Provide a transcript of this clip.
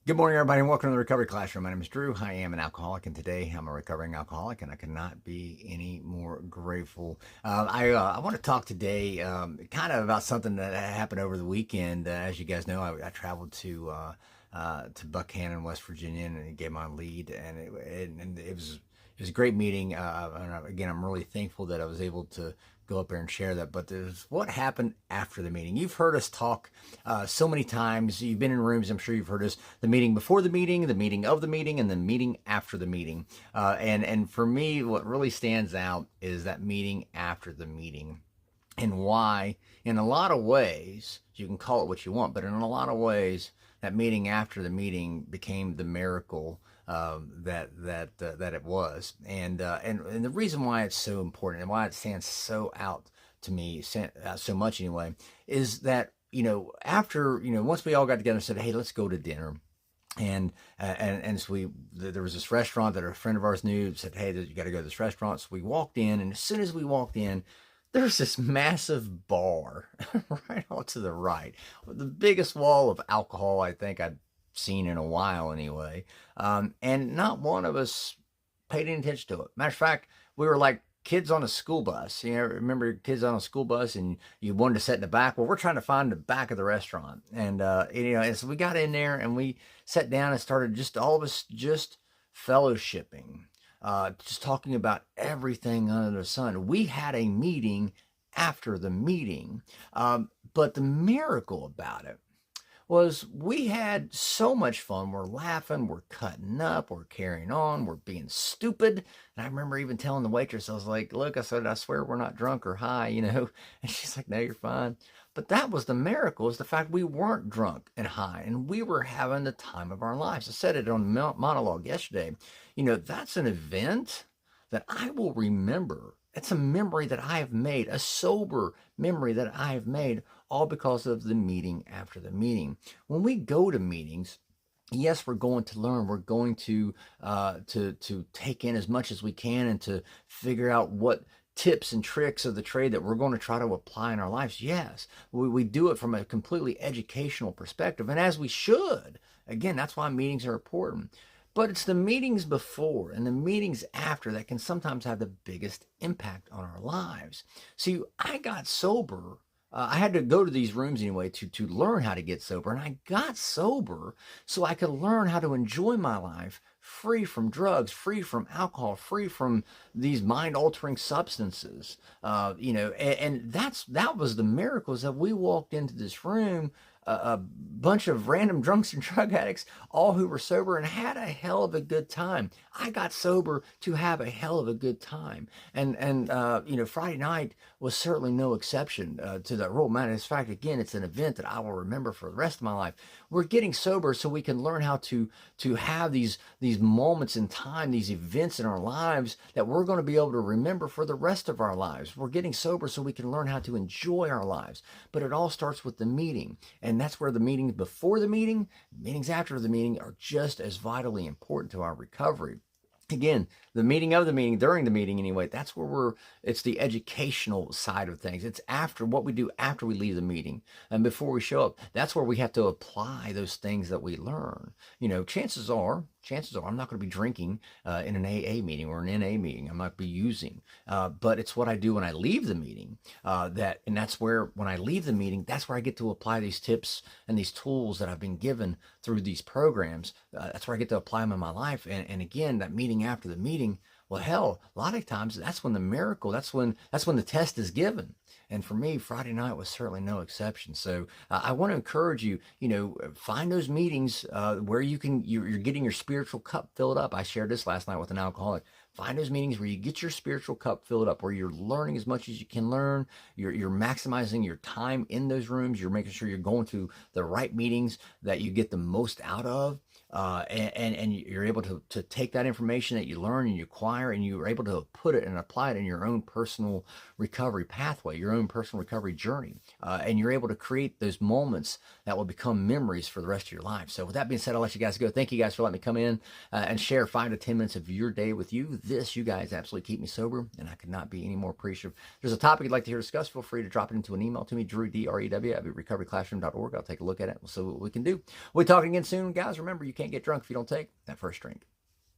Good morning, everybody, and welcome to the Recovery Classroom. My name is Drew. I am an alcoholic, and today I'm a recovering alcoholic, and I cannot be any more grateful. I want to talk today kind of about something that happened over the weekend. As you guys know, I traveled to Buckhannon, West Virginia, and gave my lead, and it was a great meeting. And again, I'm really thankful that I was able to go up there and share that. But there's what happened after the meeting. You've heard us talk so many times. You've been in rooms. I'm sure you've heard us. The meeting before the meeting of the meeting, and the meeting after the meeting. And for me, what really stands out is that meeting after the meeting, and why. In a lot of ways, you can call it what you want, but in a lot of ways, that meeting after the meeting became the miracle that it was. And the reason why it's so important and why it stands so out to me so much anyway is that after once we all got together and said, hey, let's go to dinner. And so there was this restaurant that a friend of ours knew, said, hey, you got to go to this restaurant. So we walked in, and as soon as we walked in, there's this massive bar right off to the right, the biggest wall of alcohol I think I'd seen in a while anyway. And not one of us paid any attention to it. Matter of fact, we were like kids on a school bus. Remember kids on a school bus and you wanted to sit in the back? Well, we're trying to find the back of the restaurant. And so we got in there and we sat down and started just all of us just fellowshipping, just talking about everything under the sun. We had a meeting after the meeting. But the miracle about it was we had so much fun. We're laughing, we're cutting up, we're carrying on, we're being stupid. And I remember even telling the waitress, I was like, look, I said, I swear we're not drunk or high. And she's like, no, you're fine. But that was the miracle, is the fact we weren't drunk and high, and we were having the time of our lives. I said it on monologue yesterday. That's an event that I will remember. It's a memory that I have made, a sober memory that I have made, all because of the meeting after the meeting. When we go to meetings, yes, we're going to learn. We're going to take in as much as we can and to figure out what tips and tricks of the trade that we're going to try to apply in our lives. Yes, we do it from a completely educational perspective, and as we should. Again, that's why meetings are important. But it's the meetings before and the meetings after that can sometimes have the biggest impact on our lives. See, I got sober. I had to go to these rooms anyway to learn how to get sober. And I got sober so I could learn how to enjoy my life free from drugs, free from alcohol, free from these mind-altering substances. And that was the miracles that we walked into this room, a bunch of random drunks and drug addicts, all who were sober, and had a hell of a good time. I got sober to have a hell of a good time. And Friday night was certainly no exception to that rule. Matter of fact, again, it's an event that I will remember for the rest of my life. We're getting sober so we can learn how to have these moments in time, these events in our lives that we're going to be able to remember for the rest of our lives. We're getting sober so we can learn how to enjoy our lives. But it all starts with the meeting. And that's where the meetings before the meeting, meetings after the meeting are just as vitally important to our recovery. Again, the meeting of the meeting, during the meeting anyway, that's where it's the educational side of things. It's after what we do after we leave the meeting and before we show up. That's where we have to apply those things that we learn. Chances are I'm not going to be drinking in an AA meeting or an NA meeting. I'm not going to be using, but it's what I do when I leave the meeting. And that's where, when I leave the meeting, that's where I get to apply these tips and these tools that I've been given through these programs. That's where I get to apply them in my life. And again, that meeting after the meeting, well, hell, a lot of times that's when the miracle, that's when the test is given. And for me, Friday night was certainly no exception. So I want to encourage you, find those meetings where you're getting your spiritual cup filled up. I shared this last night with an alcoholic. Find those meetings where you get your spiritual cup filled up, where you're learning as much as you can learn. You're maximizing your time in those rooms. You're making sure you're going to the right meetings that you get the most out of. And you're able to take that information that you learn and you acquire, and you're able to put it and apply it in your own personal recovery pathway, your own own personal recovery journey. And you're able to create those moments that will become memories for the rest of your life. So with that being said, I'll let you guys go. Thank you guys for letting me come in and share 5 to 10 minutes of your day with you. You guys absolutely keep me sober, and I could not be any more appreciative. If there's a topic you'd like to hear discussed, feel free to drop it into an email to me, Drew, D-R-E-W, at recoveryclassroom.org. I'll take a look at it. We'll see what we can do. We'll be talking again soon, guys. Remember, you can't get drunk if you don't take that first drink.